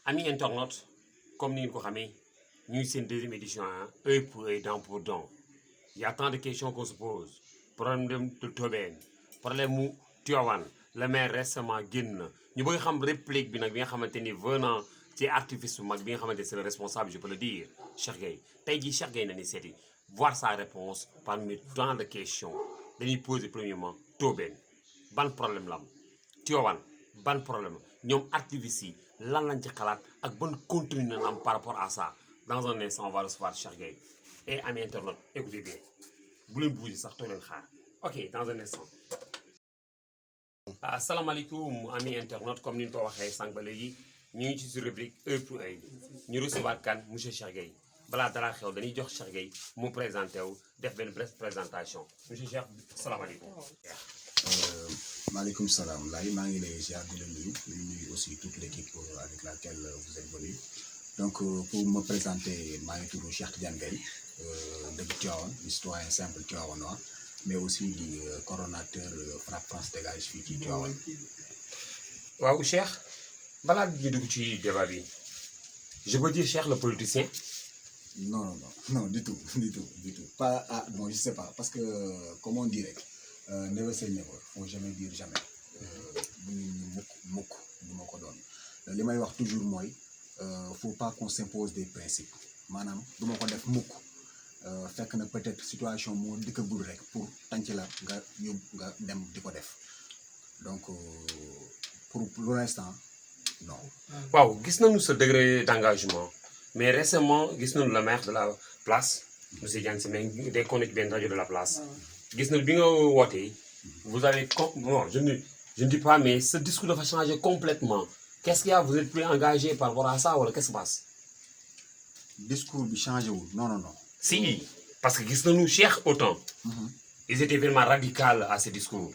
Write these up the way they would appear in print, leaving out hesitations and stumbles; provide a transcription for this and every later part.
Amis internautes, comme nous le savons, nous sommes une deuxième édition, œil pour œil, dent pour dent. Il y a tant de questions qu'on se pose. Problème de Tobène, problème de Tivaouane, le maire récemment génn. Nous voulons savoir réplique bi nag bi nga xamante ni venant ci artifice bu mag bi nga xamante c'est le responsable, je peux le dire, Cheikh Gueye. Tey jii Cheikh Gueye na ni seeti voir sa réponse parmi tant de questions. Dañuy poser premièrement Tobène ban problème la am Tivaouane ban problème ñoom activistes yi lan lañ ci xalaat ak ban contenu nañ am par rapport à ça. Dans un instant on va recevoir Cheikh Gueye. Et amis internautes, écoutez bien. Bu leen bouger sax toog leen xaar. Ok, dans un instant. Asalaamaaleykum amis internautes, comme ni ñu ko waxee sànq ba léegi ñu ngi ci rubrique œil pour œil ñu recevoir kan monsieur Cheikh Gueye. Balaa dara xew dañuy jox Cheikh Gueye mu présenté wu def benn brève présentation monsieur Cheikh salaamaaleykum. Maaleykum salaam laay maa ngi lay ziar di la nuyu aussi toute l'équipe avec laquelle vous êtes venu. Donc pour me présenter maa ngi tudd Cheikh Tidiane Gueye dëkk Tivaouane di citoyen simple tivaouanois mais aussi di coordonnateur FRAPP France Dégage fii ci Tivaouane. waaw Cheikh balaa ñu dugg ci débat bi je peux dire Cheikh le politicien. Non, du tout. Pas, bon, je sais pas, parce que, comme on dirait, never say never, faut jamais dire jamais. Mukk, li may wax toujours mooy, faut pas qu'on s'impose des principes. Maanaam du ma ko def mukk fekk na peut-être situation moo dikkagul rek pour tànc la nga dem di ko def. Donc, pour l'instant, non. Waaw gis nañu ce degré d'engagement. Mais récemment, gis nañu le maire de la place, monsieur Diagne Simeng, dès qu'on est bien radio de la place. Gis nañu bi nga wootee, vous avez bon, je ne dis pas, mais ce discours dafa changer complètement. Qu'est-ce qu'il y a? Vous êtes plus engagé par rapport à ça ou qu'est-ce qui se passe? Discours bi changé wul non. Si, parce que gis nañu Cheikh autant. Ils étaient vraiment radicaux à ce discours.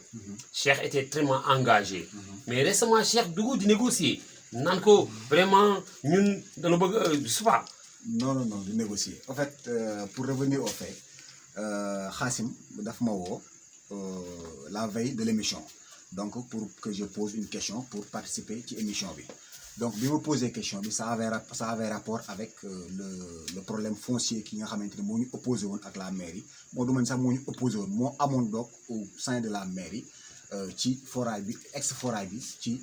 Cheikh était extrêmement engagé. Mais récemment, Cheikh dugg di négocier. naan ko vraiment ñun dana bëgg je sais pas. Non, de négocier. En fait, pour revenir au fait, Khassim daf ma woo la veille de l'émission. Donc, pour que je pose une question pour participer ci émission bi. Donc, bi ma posé question bi, ça avait rapport avec le problème foncier ki nga xamante ne moo ñu opposé woon ak la mairie. Moo du man sax moo ñu opposé woon moo amoon donc au sein de la mairie. Ci forage bi ex forage bi ci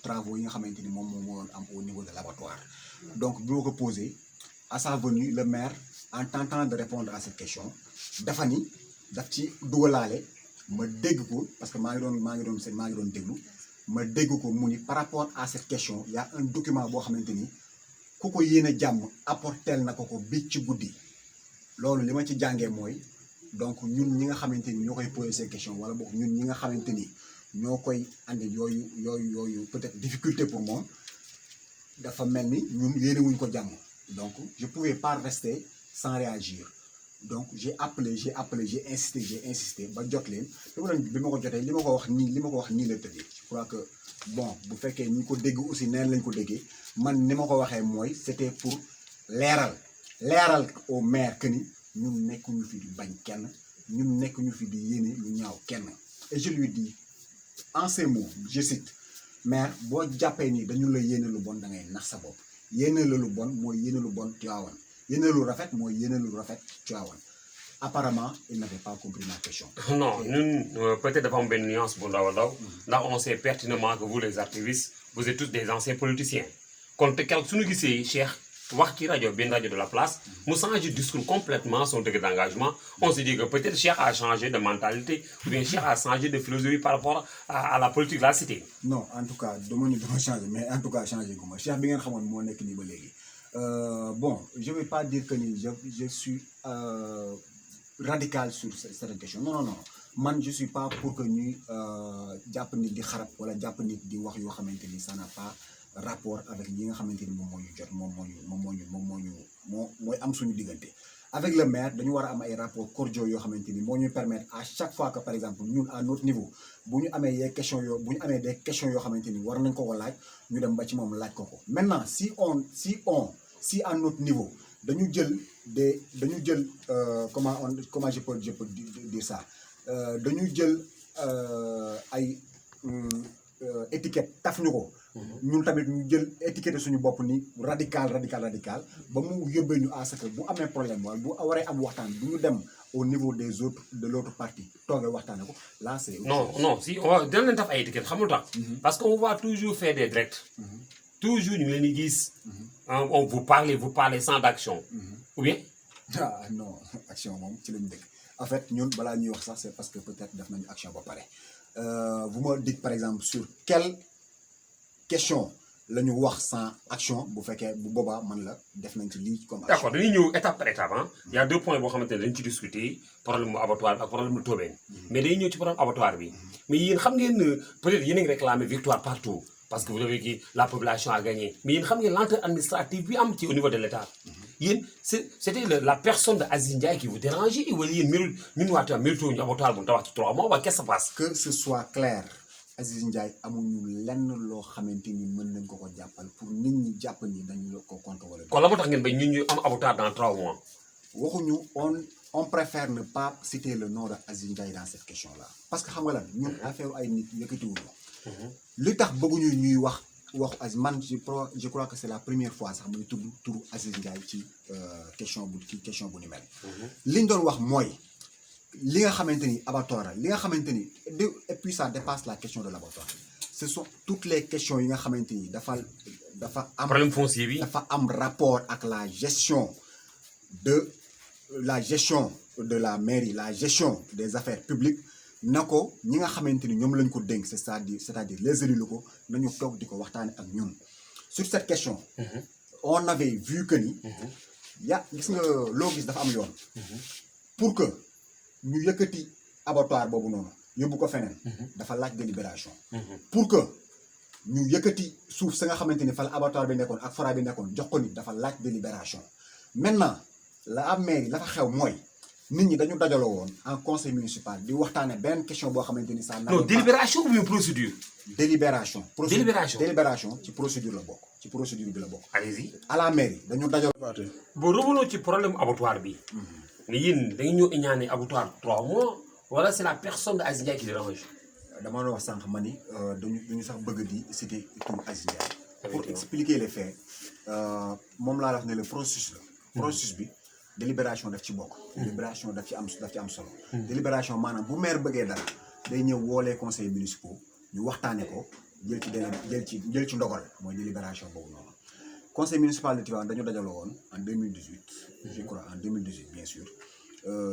travaux yi nga xamante ni moom moo am au niveau de l'abattoir. Donc bi ma ko posé à sa venue le maire en tentant de répondre à cette question dafa ni daf ci dugalaale ma dégg ko parce que maa ngi doon déglu ma dégg ko mu ni par rapport à cette question il y a un document boo xamante ni ku ko yéene jàmm apporteel na ko bi ci guddi. Loolu li ma ci jàngee mooy donc ñun ñi nga xamante ni ñoo koy poser ces questions wala boog ñun ñi nga xamante ni ñoo koy andi yooyu peut-être difficulté pour moom dafa mel ni ñun yéene wuñ ko jàmm. Donc je pouvais pas rester sans réagir. Donc j'ai insisté ba jot leen bi ma ko jotee li ma ko wax nii la tëddee. Je crois que bon bu fekkee ñi ko dégg aussi neen lañ ko déggee man ni ma ko waxee mooy c'était pour leeral au maire que ni ñun nekkuñu fi di bañ kenn ñun nekkuñu fi di yéene lu ñaaw kenn. Et je lui dis en ces mots je cite maire boo jàppee ni dañu la yéene lu bon da ngay nax sa bopp yéene la lu bon mooy yéene lu bon Tivaouane yéene lu rafet mooy yéene lu rafet Tivaouane. Apparemment il n'avait pas compris ma question. Non ñun peut-être dafa am benn nuance bu ndaw a ndaw ndax on sait pertinemment que vous les activistes vous êtes tous des anciens politiciens kon te quelque suñu gisee Cheikh wax ci rajo benn rajo de la place mu changé discours complètement son degré d'engagement on se dit que peut-être Cheikh a changé de mentalité ou bien Cheikh a changé de philosophie par rapport à la politique de la cité. Non en tout cas dama changé mais en tout cas changé gu ma Cheikh bi ngeen xamoon moo nekk nii ba léegi bon je vais pas dire que ni je suis radical sur cette question non man je suis pas pour que ñuy jàpp nit di xarab wala jàpp nit di wax yoo xamante ni ça n'a pas rapport avec yi nga xamante ni moom moo ñu jot mooy am suñu diggante. Avec le maire dañu war a am ay rapports cordiaux yoo xamante ni moo ñuy permettre à chaque fois que par exemple ñun à notre niveau bu ñu amee des questions yoo xamante ni war nañ ko laaj ñu dem ba ci moom laaj ko. Maintenant si à notre niveau dañu jël comment je peux dire ça dañu jël ay étiquette taf ñu ko ñun tamit ñu jël étiquette suñu bopp ni radical ba mu yóbbee ñu à ce que bu amee problème wala bu waree am waxtaan bu ñu dem au niveau des autres de l'autre partie toogee waxtaane ko là c'est non si on va dina leen def ay étiquette xam nga lu tax parce que on va toujours faire des directs toujours ñu ngi leen di gis on vous parlez sans d'action ou bien ah non action moom ci lañu dëkk en fait ñun balaa ñuy wax sax c'est parce que peut-être def nañu action ba pare vous me dites par exemple sur quelle question la ñu wax sans action bu fekkee bu boobaa man la def nañ ci lii comme action. d'accord dañuy ñëw étape par étape ah. il y a deux points boo xamante ne dañ ci discuter problème mu abattoir ak problème mu Tobène mais dañuy ñëw ci problème abattoir bi mais yéen xam ngeen peut-être yéen a ngi réclamer victoire partout parce que vous avez dit la population a gagné mais yéen xam ngeen lenteur administrative bi am ci au niveau de l'État yéen c'était la personne de Aziz Ndiaye qui vous dérangeait wala yéen mérite ñun waa Tivaouane mérite ñu abattoir bu ñu tabax ci 3 mois wala qu'est-ce qui se passe. Que ce soit clair Aziz Ndiaye amuñu lenn loo xamante ni mën nañ ko jàppal pour nit ñi jàpp ni dañu ko compte wala. kon la moo tax ngeen bay ñun ñu am abattoir dans 3 mois. waxuñu on préfère ne pas citer le nom de Aziz Ndiaye dans cette question là parce que xam nga lan ñun affaire ay nit yëkkatiwuñu li tax bëgguñu ñuy waxu Aziz man je crois que c'est la première fois sax muy tudd turu Aziz Ndiaye ci question bu ni mel. liñ doon wax mooy li nga xamante ni abattoir li nga xamante ni et puis ça dépasse la question de l'abattoir ce sont toutes les questions yi nga xamante ni dafa am problème foncier bi dafa am rapport ak la gestion de la mairie la gestion des affaires publiques na ko ñi nga xamante ni ñoom lañ ko dénk c'est-à-dire les élus locaux nañu toog di ko waxtaane ak ñun sur cette question on avait vu que ni gis nga loo gis dafa am yoon pour que ñu yëkkati abattoir boobu noonu yóbbu ko feneen dafa laaj délibération pour que ñu yëkkati suuf sa nga xamante ni fa la abattoir bi nekkoon ak forage bi nekkoon jox ko nit dafa laaj délibération maintenant la am mairie la fa xew mooy nit ñi dañu dajaloo woon en conseil municipal di waxtaane benn question boo xamante ni ça non délibération ou bien procédure délibération ci procédure la bokk ci procédure bi la bokk allez-y à la mairie dañu dajaloo boo revenons ci problème abattoir bi mais yéen da ngeen ñëw ñaane abattoir 3 mois wala c'est la personne de Aziz Ndiaye qui dérange dama doon wax sànq ma ni dañu sax bëgg di citer tur Aziz Ndiaye pour expliquer les faits moom laa wax ne le processus la processus bi délibération daf ci bokk délibération daf ci am solo délibération maanaam bu maire bëggee dara day ñëw woolee conseils municipaux ñu waxtaane ko jël ci ndogal mooy délibération boobu noonu conseil municipal de Tivaouane dañu dajaloo woon en 2018 je crois en 2018 bien sûr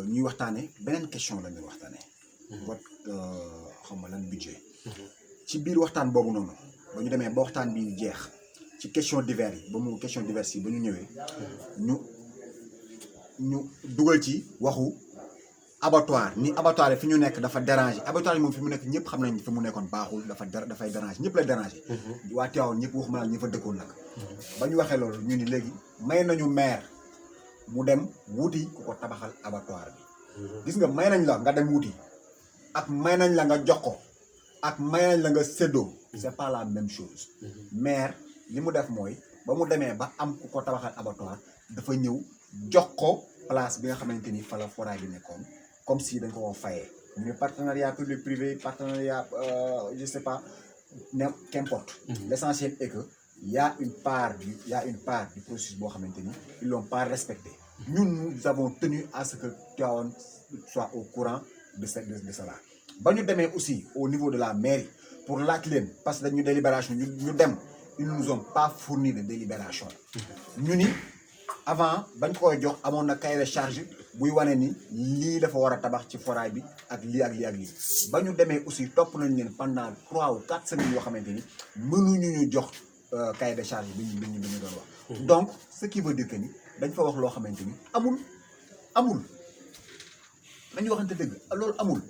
ñuy waxtaane beneen question la ñuy waxtaane vote xam nga lan budget ci biir waxtaan boobu noonu ba ñu demee ba waxtaan bi jeex ci question divers yi ba mu question divers yi ba ñu ñëwee ñu dugal ci waxu abattoir ni abattoir fi ñu nekk dafa déranger abattoir yi moom fi mu nekk ñëpp xam nañ fi mu nekkoon baaxul dafay déranger ñëpp la déranger waa Tivaouane ñëpp waxuma la ñi fa dëkkoon nag ba ñu waxee loolu ñu ni léegi may nañu maire mu dem wuti ku ko tabaxal abattoir bi gis nga may nañ la nga dem wuti ak may nañ la nga jox ko ak may nañ la nga séddoo c'est pas la même chose maire li mu def mooy ba mu demee ba am ku ko tabaxal abattoir dafa ñëw jox ko place bi nga xamante ni fa la forage bi nekkoon comme si dañ ko fayee ñu partenariat public privé partenariat je sais pas qu'importe l'essentiel est que y a une part du processus boo xamante ni ils l'ont pas respecté ñun nous avons tenu à ce que Tivaouane soit au courant de cela ba ñu demee aussi au niveau de la mairie pour laaj leen parce que dañu délibération ñu dem ils nous ont pas fourni de délibération ñu ni avant bañ koy jox amoon na cahier de charge buy wane ni lii dafa war a tabax ci forage bi ak lii ak lii ak lii ba ñu demee aussi topp nañ leen pendant 3 ou 4 semaines yoo xamante ni mënuñu ñu jox cahier de charge bi ñu doon wax. donc ce qui veut dire que ni dañ fa wax loo xamante ni amul nañu waxante dëgg loolu amul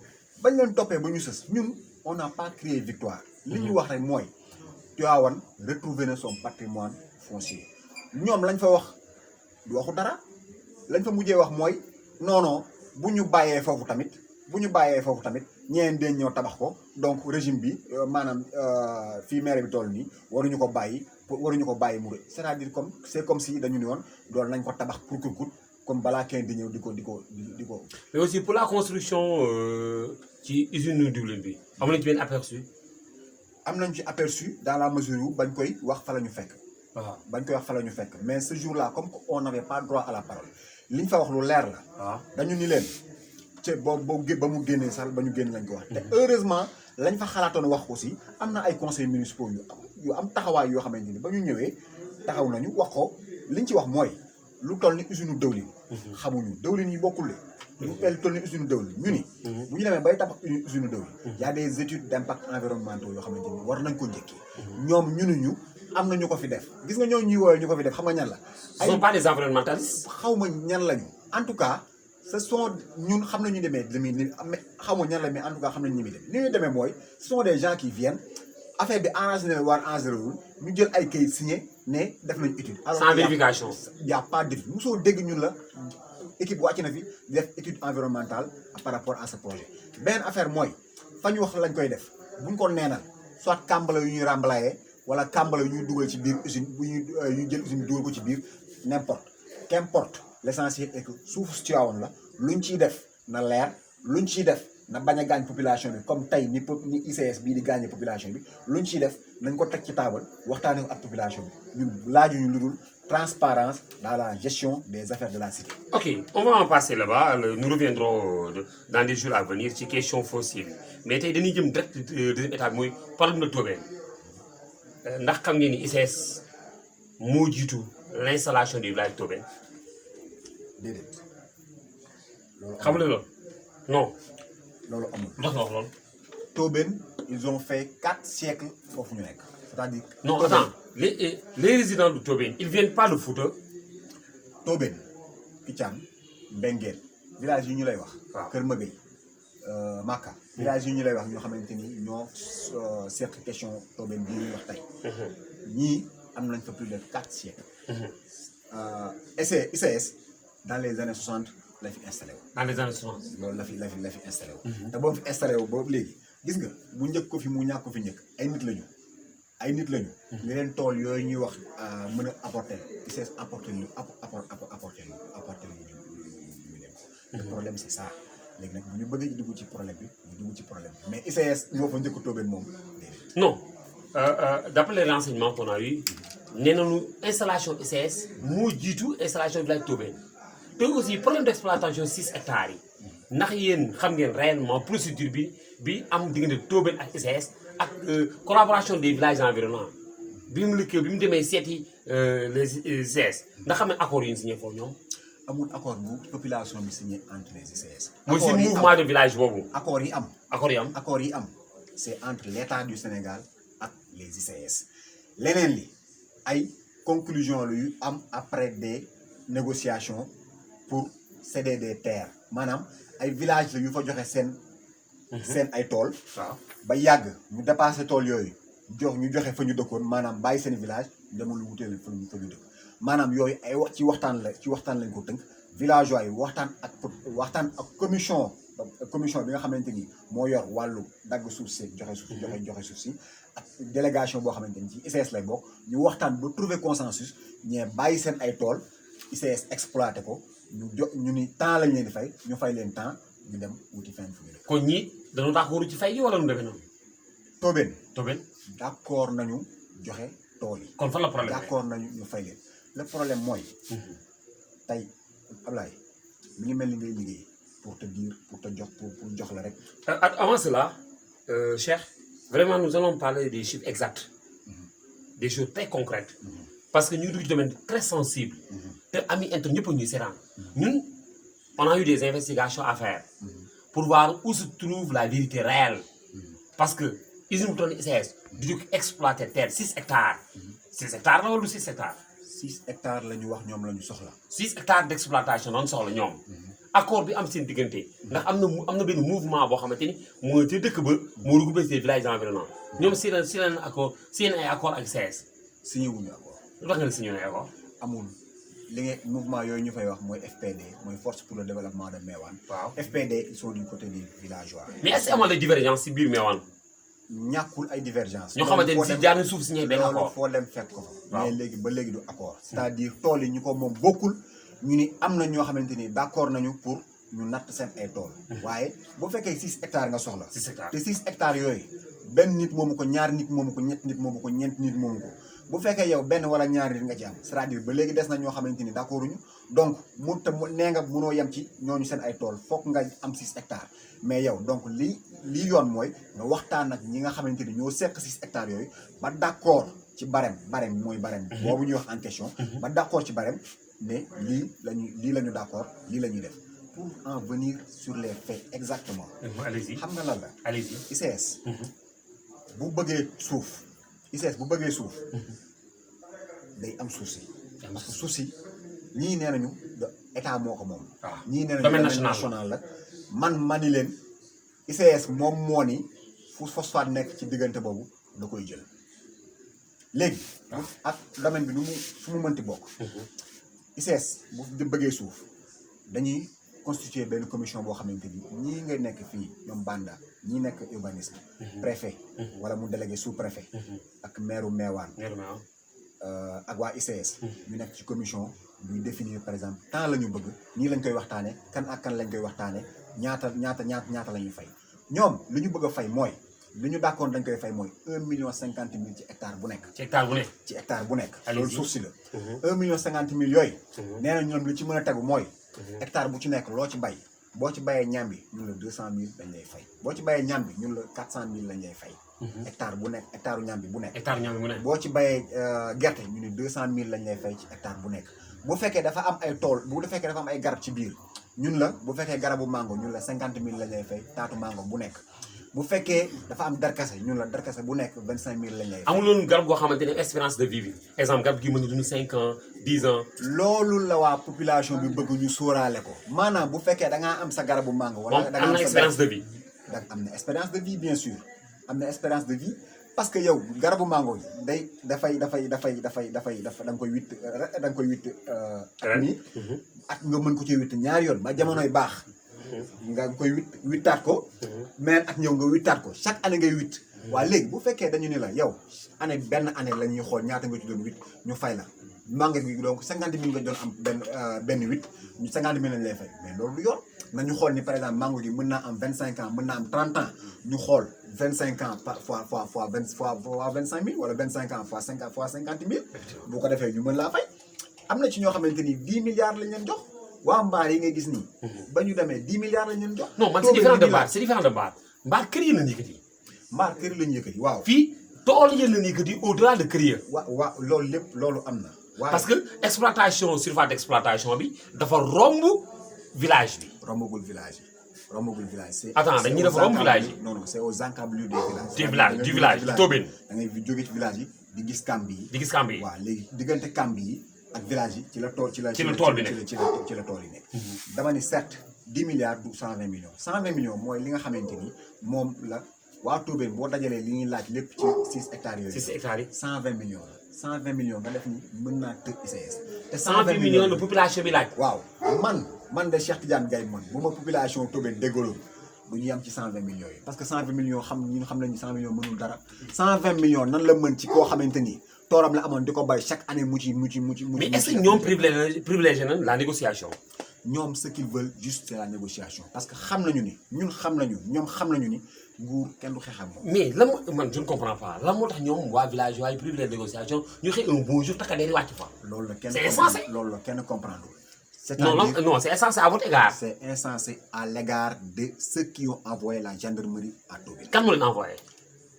bañ leen toppee ba ñu sës ñun on n'a pas crié victoire. li ñu wax rek mooy Tivaouane retrouver na son patrimoine foncier ñoom lañ fa wax du waxu dara lañ fa mujjee wax mooy non bu ñu bàyyee foofu tamit ñeneen dañ ñëw tabax ko donc régime bi maanaam fii maire bi toll nii waruñu ko bàyyi mu c'est-à-dire comme si dañu ni woon doon nañ ko tabax pour que comme balaa kenn di ñëw di ko. mais aussi pour la construction ci usine diwlin bi am nañ ci benn am nañ ci aperçu dans la mesure où bañ koy wax fa la ñu fekk. waaw bañ koy wax fa la ñu fekk mais ce jour-là comme on n'avait pas droit à la parole li ñu fa wax lu leer la. waaw dañu ni leen ci ba mu génnee sax ba ñu génn lañ ko wax. te heureusement lañ fa xalaatoon wax aussi am na ay conseils municipaux yu am taxawaay yoo xamante ni ba ñu ñëwee taxaw nañu wax ko liñ ci wax mooy lu toll ni usine dëwlin. xamuñu dëwlin yi bokkul de. lu toll ni usine dëwlin ñu ni. bu ñu demee bay tabax usine dëwlin. y a des études d'impact environnementaux yoo xamante ni war nañ ko njëkkee. ñoom ñu am na ñu ko fi def gis nga ñoo ñuy woowee ñu ko fi def xam nga ñan la. ce sont pas des environnementalistes. xaw ma ñan lañu en tout cas ce sont ñun xam nañu demee li xaw ma ñan la mais en tout cas xam nañu ni muy demee. ni ñuy demee mooy ce sont des gens qui viennent affaire bi arrangé na war arrangé wul ñu jël ay kayit signé ne def nañu étude. alors sans vérification. y' a pas d'étude mosoo dégg ñun la équipe wàcc na fi def étude environnementale par rapport à ce projet. benn affaire mooy fa ñu wax lañ koy def buñ ko neenal soit kàmbala yu ñuy remblayé. wala kàmbala yu ñuy dugal ci biir usine bu ñu jël usine dugal ko ci biir n'importe qu'importe l'essentiel est que suufu Tivaouane la luñ ciy def na leer luñ ciy def na bañ a gaañ population bi comme tey ni ICS bii di gaañee population bi luñ ciy def nañ ko teg ci taabal waxtaanee ko ak population bi ñun laajuñu lu dul transparence dans la gestion des affaires de la cité. Ok, on va en passer là-bas. Nous reviendrons dans des jours à venir ci question fossile mais tey dañuy jëm direct deuxième étape mooy problème de Tobène. ndax xam ngeen ni ICS moo jiitu l'installation du village Tobène. déedéet. loolu xam nga loolu non. loolu amul. ndax nga wax loolu. Tobène ils ont fait 4 siècles foofu ñu nekk. c'est-à-dire. non attends les résidents de Tobène ils viennent pas de Fouta. Tobène Picam Mbengeen village yi ñu lay wax. waaw Kër Magay Maka. village yi ñu lay wax ñoo xamante ni ñoo seq question Tobène bii ñuy wax tey. ñii am nañ fa plus de 4 siècles. ICS dans les années 60 la fi installé wu. dans les années 60. loolu la fi installé wu. te boo fi installé wu boobu léegi gis nga mu njëkk ko fi mu ñàkk ko fi njëkk ay nit lañu. li leen tool yooyu ñuy wax mën a apporter ICS apporter lu ñu dem. le problème c'est ça. léegi nag bu ñu bëgg a dugg ci problème bi ñu dugg ci problème bi mais ICS moo fa njëkk a Tobène moom déedéet. non d'après les renseignements qu'on a eu nee nañu installation ICS moo jiitu installation village Tobène te aussi problème d'exploitation 6 hectares yi ndax yéen xam ngeen réellement procédure bi am diggante Tobène ak ICS ak collaboration des villages environnants bi mu demee seeti les ICS ndax xam ne accords yi ñu signé foofu ñoom. amul accord bu population bi signé entre les ICS. mooy si mouvement de village boobu. accord yi am. accords yi am. c'est entre l'État du Sénégal ak les ICS. leneen li ay conclusion la yu am après des négociations pour céder des terres maanaam ay villages la yu fa joxe seen ay tool. waaw ba yàgg ñu dépassé tool yooyu ñu joxe fa ñu dëkkoon maanaam bàyyi seen village demul lu wuteel fa ñu dëkk. maanaam yooyu ay wax ci waxtaan lañ ko tënk villageois yi waxtaan ak commission bi nga xamante ni moo yor wàllu dagg suuf si joxe suuf si ak délégation boo xamante ni ci ICS lay bokk ñu waxtaan ba trouver consensus ñee bàyyi seen ay tool ICS exploité ko ñu ni temps lañ leen di fay ñu fay leen temps ñu dem wuti fenn fu ñu def. kon ñii dañoo d'accord ci fay gi wala nu demee noonu. Tobène d'accord nañu joxe tool yi. kon fan la problème d'accord nañu ñu fay leen. le problème mooy. tey Ablaye mi ngi mel ni ngay liggéey pour te jox la rek. avant cela Cheikh vraiment nous allons parler des chiffres exacts. des choses très concrètes. parce que ñu dugg ci domaine très sensible. te ami inter ñëpp a ñuy seetaan. ñun on a eu des investigations à faire. pour voir où se trouve la vérité réelle. parce que usine bu toll nii ICS du ñu exploiter terre 6 hectares. 6 hectares la wala du 6 hectares. 6 hectares la ñu wax ñoom la ñu soxla. 6 hectares d'exploitation doon soxla ñoom. accord bi am seen diggante. ndax am na benn mouvement boo xamante ni moo ci dëkk ba moo regroupé ces villages environnants ñoom si leen accord seen ay accord ak ICS. signé wuñu accord. lu tax nga ne signé ay accord. amul li nga mouvement yooyu ñu fay wax mooy FPD mooy force pour le développement de Mewane. waaw FPD ils sont du côté des villageois. mais est-ce que amoon na divergence si biir Mewane. ñàkkul ay divergence. ñoo xamante ni si jaar nañ suuf si ñooy benn accord loolu foo dem fekk ko fa. mais léegi ba léegi du accord. c'est-à-dire tool yi ñu ko moom bokkul ñu ni am na ñoo xamante ni d'accord nañu pour ñu natt seen ay tool. waaye boo fekkee 6 hectares nga soxla. 6 hectares te 6 hectares yooyu benn nit moomu ko ñaar nit moomu ko ñett nit moomu ko ñeent nit moomu ko bu fekkee yow benn wala ñaari nit nga ci am c'est-à-dire ba léegi des na ñoo xamante ni d'accord ñu donc mun te nee nga mënoo yem ci ñooñu seen ay tool foog nga am 6 hectares mais yow donc lii yoon mooy nga waxtaan ak ñi nga xamante ni ñoo seq 6 hectares yooyu ba d'accord ci barème mooy barème boobu ñuy wax en question ba d'accord ci barème mais lii la ñu d'accord lii la ñuy def pour en venir sur les faits exactement allez-y xam nga lan la allez-y ICS bu bëggee suuf day am suuf si parce que suuf si ñii nee nañu état moo ko moom ñii nee nañu domaine national la man ni leen ICS moom moo ni fu phosphate nekk ci diggante boobu da koy jël léegi ak domaine bi fu mu mënti bokk ICS bu bëggee suuf dañuy constituer benn commission boo xamante ni ñii nga nekk fii ñoom Banda ñii nekk urbanisme préfet wala mu délégué sous préfet ak maire Meewaan ak waa ICS ñu nekk ci commission buy définir par exemple temps la ñu bëgg nii lañ koy waxtaane kan ak kan lañ koy waxtaane ñaata la ñuy fay ñoom li ñu bëgg a fay mooy li ñu d'accord dañ koy fay mooy 1,50 million ci hectare bu nekk ci hectare bu nekk loolu suuf si la 1,50 million yooyu nee na ñoom li ci mën a tegu mooy hectare bu ci nekk loo ci bay boo ci bayee ñambi ñun la 200,000 lañ lay fay boo ci bayee ñambi ñun la 400,000 lañ lay fay hectare bu nekk hectare ñambi bu nekk boo ci bayee gerte ñu ne 200,000 lañ lay fay ci hectare bu nekk bu fekkee dafa am ay tool bu fekkee dafa am ay garab ci biir ñun la bu fekkee garabu mango ñun la 50,000 lañ lay fay taatu mango bu nekk bu fekkee dafa am darkase ñun la darkase bu nekk 25,000 lañ lay fay. amul woon garab goo xamante ne espérance de vie bi exemple garab gi mën na dund 5 ans 10 ans. loolu la waa population bi bëgg ñu sóoraale ko maanaam bu fekkee da ngaa am sa garabu mango. wala da nga am na espérance de vie. am na espérance de vie bien sûr am na espérance de vie parce que yow garabu mango yi dafay da nga koy witt at mi at nga mën ko ci witt ñaari yoon ba jamonoy baax. nga koy wittaat ko mais ak ñëw nga wittaat ko chaque année ngay witt waa léegi bu fekkee dañu ne la yow benn année la ñuy xool ñaata nga ci doon witt ñu fay la mango gi donc 50,000 nga doon am benn witt ñu 50,000 lañ lay fay mais loolu du yoon nañu xool ni par exemple mango gi mën naa am 25 ans mën naa am 30 ans ñu xool 25 ans par fois 25,000 wala 25 ans fois 50,000 bu ko defee ñu mën laa fay am na ci ñoo xamante ni 10 milliards lañ leen jox waa mbaar yi ngay gis nii. ba ñu demee 10 milliards lañ leen jox. non man c'est différent de mbaar c'est différent de mbaar. mbaar kër yi lañ yëkkati. mbaar kër yi lañ yëkkati waaw. fii tool yi lañ yëkkati au delà de kër yi. waaw loolu lépp loolu am na. waaye parce que exploitation surface d'exploitation bi dafa romb village bi. rombagul village yi rombagul village. c'est attends dañuy dafa romb village yi. non c'est aux encablures des villages. du village du Tobène. da ngay jóge ci village yi di gis kamb yi. waaw léegi diggante kamb yi. ak village yi ci la tool bi nekk dama ni certes 10 milliards du 120 millions 120 millions mooy li nga xamante ni moom la waa Tobène boo dajalee li ñuy laaj lépp ci 6 hectares yooyu 6 hectares yi 120 millions la 120 millions nga def ni mën naa tëj ICS te 120 millions la population bi laaj waaw man de Cheikh Tidiane Gaye man bu ma population Tobène déggaloon du ñu yam ci 120 millions yi parce que 120 millions ñun xam nañu 100 millions mënul dara 120 millions nan la mën ci koo xamante ni tooram la amoon di ko bay chaque année mu ci mais est-ce que ñoom privilégié nañ la négociation. ñoom ce qu'ils veulent juste c'est la négociation parce que xam nañu ni ñoom xam nañu ni nguur kenn du xeex ak moom. mais man je ne comprends pas lan moo tax ñoom waa village waaye privilégié négociation ñu xëy un bon jour takkandeer yi wàcc fa. loolu la kenn c'est insensé loolu la kenn comprendre. non c'est insensé à votre égard. c'est insensé à l'égard de ceux qui ont envoyé la gendarmerie à Tobène. kan moo leen envoyé.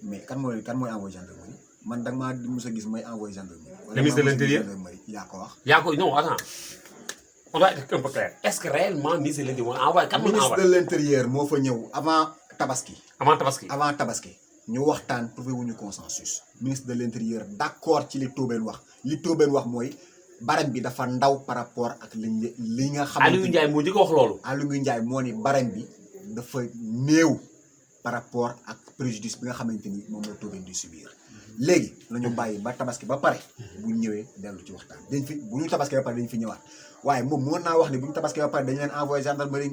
mais kan mooy envoyé gendarmerie. man da nga maa mos a gis mooy envoyé gendarmerie. le ministre de l'intérieur yaa ko wax. yaa ko non attends on doit être un peu clair est-ce que réellement ministre de l'intérieur moo envoyé. kan moo envoyé ministre de l'intérieur moo fa ñëw avant tabaski. avant tabaski ñu waxtaan trouvé wuñu consensus. ministre de l'intérieur d'accord ci li Tobène wax mooy barème bi dafa ndaw par rapport ak li nga xam. Aliou Ndiaye moo njëkk a wax loolu. Aliou Ndiaye moo ni barème bi dafa néew par rapport ak préjudice bi nga xamante ni moom la Tobène di subir. léegi nañu bàyyi ba tabaski ba pare bu ñëwee dellu ci waxtaan bu ñu tabaski ba pare dañ fi ñëwaat waaye moom mën naa wax ne bu ñu tabaski ba pare dañu leen envoyé gendarmerie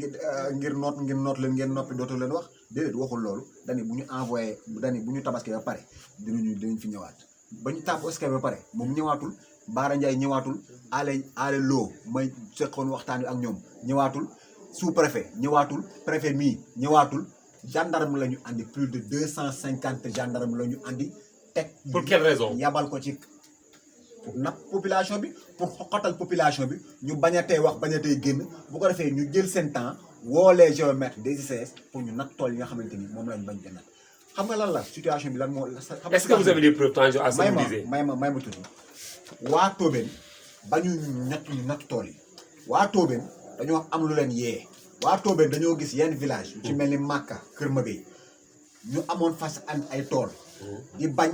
ngir noot leen ngeen noppi dootu leen wax déedéet waxul loolu dañu bu ñu tabaski ba pare dinañ fi ñëwaat ba ñu tabaski ba pare moom ñëwaatul Baara Ndiaye ñëwaatul ale loo may seqoon waxtaan wi ak ñoom ñëwaatul sous préfet ñëwaatul préfet mii ñëwaatul gendarme la ñu andi plus de 250 gendarmes la ñu andi teg. Pour quelle raison? yabal ko ci pour napp population bi pour xoqatal population bi ñu bañ a tey wax bañ a tey génn bu ko defee ñu jël seen temps woo les géomètres des ICS pour ñu natt tool yi nga xamante ni moom lañ bañ a natt xam nga lan la situation bi lan moo. Est-ce que vous avez des preuves tangibles à symboliser? may ma tuuti waa Tobène ba ñu natt tool yi waa Tobène dañoo am lu leen yee waa Tobène dañoo gis yenn village yu ci mel ni Makka Kër Mabey ñu amoon fas and ay tool di bañ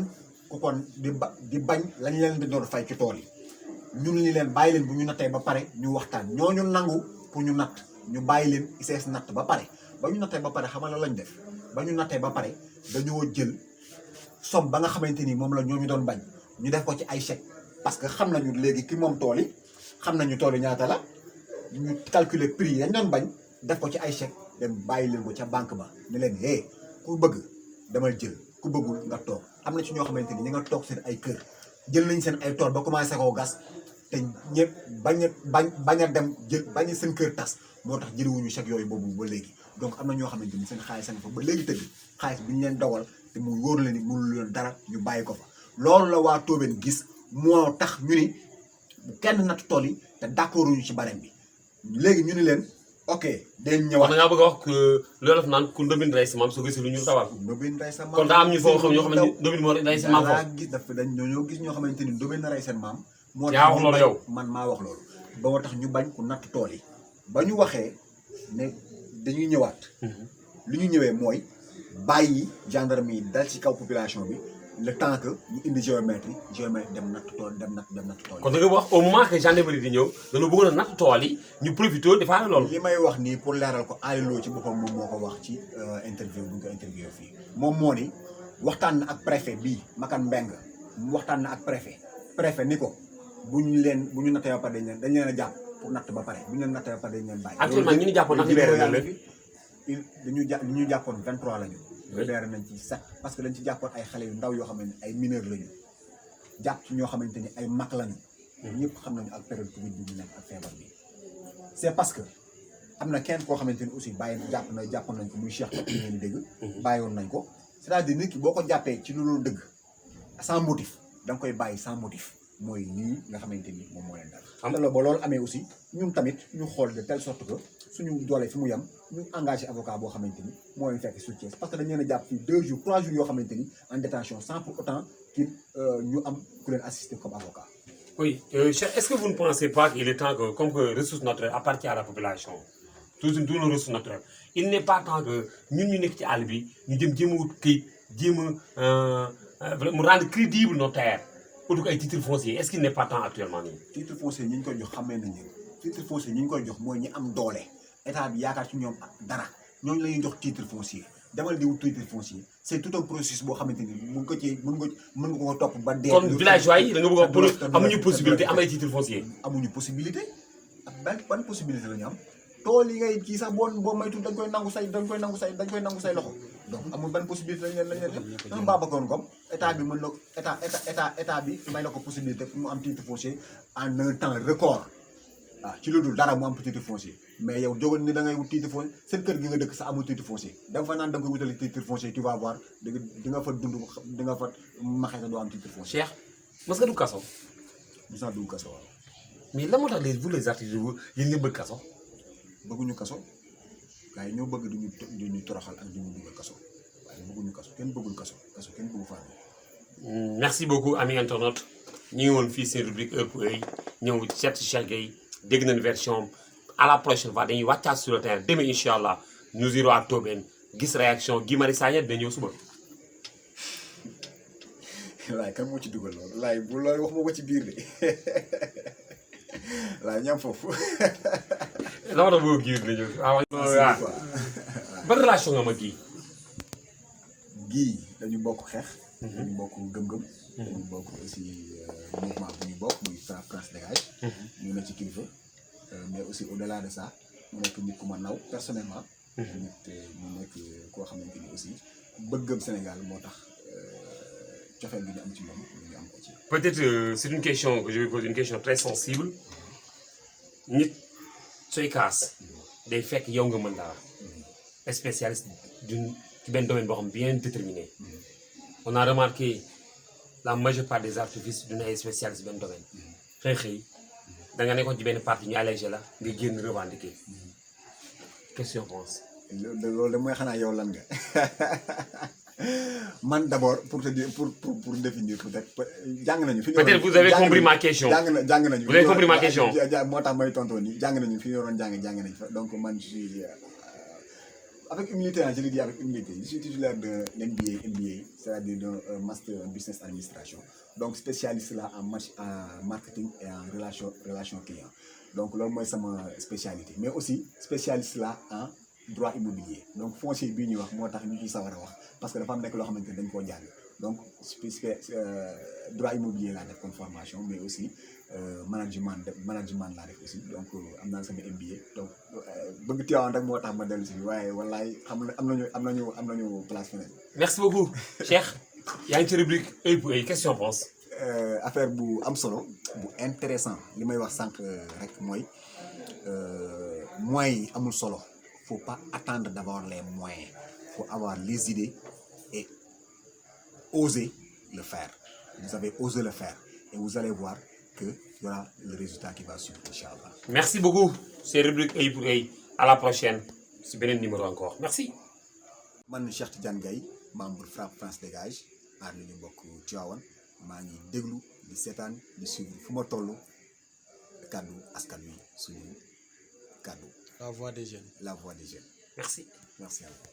ku kon di bañ lañ leen di doon fay ci tool yi ñun ni leen bàyyi leen bu ñu nattee ba pare ñu waxtaan ñooñu nangu pour ñu natt ñu bàyyi leen ICS natt ba pare ba ñu nattee ba pare xamal la lañ def ba ñu nattee ba pare dañoo jël somme ba nga xamante ni moom la ñooñu doon bañ ñu def ko ci ay chèque parce que xam nañu léegi ki moom tool yi xam nañu tool yi ñaata la ñu calculer prix yi dañ doon bañ def ko ci ay chèque dem bàyyi leen ko ca banque ba ne leen hé ku bëgg demal jël ku bëggul nga toog am na ci ñoo xamante ni ñi nga toog seen ay kër jël nañ seen ay tool ba commencé koo gas te ñëpp bañ a dem jël bañ a seen kër tas moo tax jëliwuñu chèque yooyu boobu ba léegi donc am na ñoo xamante ni seen xaalis nga fa ba léegi tëgg xaalis bi ñu leen dogal te mu wóor leen ni mënul leen dara ñu bàyyi ko fa loolu la waa Tobène gis moo tax ñu ni kenn natt tool yi te d'accorduñu ci barème bi léegi ñu ni leen ok dañ ñëwaat. da ngaa bëgg a wax que loolu daf naan ku ndóbin rey sa maam soo gisee lu ñu dawal. ndóbin rey sa maam kon daa am ñu foo xam ñoo xam ne ndóbin moo rey sa maam foofu. gis dafa dañ ñoo gis ñoo xamante ni ndóbin na rey seen maam. moo yaa wax loolu yow man maa wax loolu. ba moo tax ñu bañ ku natt tool yi ba ñu waxee ne dañuy ñëwaat. li ñu ñëwee mooy bàyyi gendarme yi dal ci kaw population bi le temps que ñu indi géomètre dem natt tool dem natt tool yi. kon da nga wax au moment que gendarmerie di ñëw dañoo bëggoon a natt tool yi ñu profité defaale loolu. li may wax nii pour leeral ko Aliou Lo ci boppam moom moo ko wax ci interview bu ñu ko interviewé fii moom moo ni waxtaan na ak préfet bii Makan Mbeng mu waxtaan na ak préfet ni ko bu ñu nattee ba pare dañ leen a jàpp pour natt ba pare bu ñu leen nattee ba pare dañ leen bàyyi. actuellement ñu ngi jàppoon ndax libéré na leen ñu jàppoon 23 lañu. libéré nañ ci 7 parce que dañ ci jàppoon ay xale yu ndaw yoo xam ne ay mineurs lañu jàpp ci ñoo xamante ni ay mag lañu. ñëpp xam nañu ak période Covid bi ñu nekk ak feebar bi. c'est parce que am na kenn koo xamante ni aussi jàppoon nañ ko muy Cheikh Top ngeen dégg. bàyyiwoon nañ ko c'est-à-dire nit ki boo ko jàppee ci lu dul dëgg sans motif da nga koy bàyyi sans motif mooy lii nga xamante ni moom moo leen dal. xam nga ba loolu amee aussi ñun tamit ñu xool de telle sorte que suñu doole fi mu yem ñu engagé avocat boo xamante ni moo leen fekk sur Thiès parce que dañ leen a jàpp fii 2 jours 3 jours yoo xamante ni en détention sans pour autant qu'il ñu am ku leen assister comme avocat. Oui, est-ce que vous ne pensez pas qu'il est temps que, comme que ressources naturelles appartiennent à la population, tous nos ressources naturelles, il n'est pas temps que nous, nous sommes à l'Albi, nous devons rendre crédible nos terres, ou tout cas titre foncier. Est-ce qu'il n'est pas temps actuellement? Titre foncier, nous avons dit titre foncier, nous avons dit que nous avons dolé. État bi yaakaar ci ñoom dara ñooñu la ñuy jox titre foncier demal di wut titre foncier c'est tout un processus boo xamante ni mën nga ko topp ba dee. kon villageois yi da nga bëgg a wax amuñu possibilité am ay titre foncier. amuñu possibilité ak ban possibilité la ñu am tool yi ngay kii sax boo maytu dañ koy nangu say loxo donc amul ban possibilité lañ leen un Babacar Ngom état bi mën na état bi may na ko possibilité pour mu am titre foncier en un temps record. waaw ci lu dul dara mu am titre foncier mais yow jógal ni da ngay wut titre foncier seen kër gi nga dëkk sa amul titre foncier da nga fa naan da nga koy wutali titre foncier tu vas voir di nga fa dund di nga fa maxee sa doo am titre foncier. Cheikh mos nga dugg kaso. mos naa dugg kaso waaw. mais lan moo tax vous les artistes yéen ngeen bëgg kaso. bëgguñu kaso gars yi ñoo bëgg duñu toroxal ak duñu dugal kaso waaye bëgguñu kaso kenn bëggul kaso kenn bëggu faa. merci beaucoup amis internautes ñu ngi woon fii seen rubrique Heure pour Œil ñëw seet si Cheikh Gueye dégg nañ version à la prochaine fois dañuy wàccaat sur le terrain demain incha allah nous irons à Tobène gis réaction Guy Marius Sagna dina ñëw suba. laay kan moo ci dugal loolu laay bu loolu wax ma ko ci biir de laay ñam foofu. la ma doon bëgg Guy dina ñëw waaw. ban relation nga ma Guy. Guy dañu bokk xeex. dañu bokk gëm-gëm. dañu bokk aussi mouvement bu ñu bokk muy France Dégage. ñu ne ci kilifa mais aussi au delà de ça mu nekk nit ku ma naw personnellement. nit mu nekk koo xamante ni aussi bëggam Sénégal moo tax cofeel gi ñu am ci moom ñu am ko ci. peut-être c'est une question que je vais poser une question très sensible nit sooy kaas day fekk yow nga mën dara spécialiste d'un domaine bien déterminé. On a remarqué la majeure part des artifices d'une spécialiste d'un domaine. Da nga nekkoon ci benn parti ñu allégé la nga génn revendiquer. Qu'est-ce que tu penses? loolu de mooy xanaa yow lan nga man d'abord pour te dire pour définir peut-être jàng nañu. Peut-être vous avez compris ma question. jàng nañu. Vous avez compris ma question. moo tax may tontoon nii jàng nañu fi ñu waroon jàng nañu fa donc man je suis avec humilité, je le dis avec humilité, je suis titulaire de l'MBA, c'est-à-dire d'un Master en Business Administration. Donc spécialiste là en marketing et en relation client. Donc c'est ma spécialité. Mais aussi spécialiste là en droit immobilier. Donc foncier bi ñu wax motax ñu ci sawara wax parce que dafa am nek lo xamanteni dañ ko jàng. Donc droit immobilier là def comme formation mais aussi management là def aussi. Donc amna sama MBA. Donc bëgg Tivaouane rek motax ma delu ci waye wallahi am nañu place feneen. Merci beaucoup Cheikh. Yaa ngi ci rubrique œil pour œil, qu'est-ce que tu en penses? Affaire bu am solo bu intéressant li may wax sank rek moy moyens amul solo. Faut pas attendre d'avoir les moyens. Faut avoir les idées et oser le faire. Vous avez osé le faire et vous allez voir que y aura le résultat qui va suivre, Inch'Allah. Merci beaucoup. C'est rubrique œil pour œil. À la prochaine. C'est bien un numéro encore. Merci. Man Cheikh Tidiane Gaye, membre Frappe France Dégage, aar li ñu bokk Tivaouane maa ngi déglu di seetaan di suivre fu ma toll kaddu askan wi suñu kaddu. La voix des jeunes. La voix des jeunes. Merci. Merci à vous.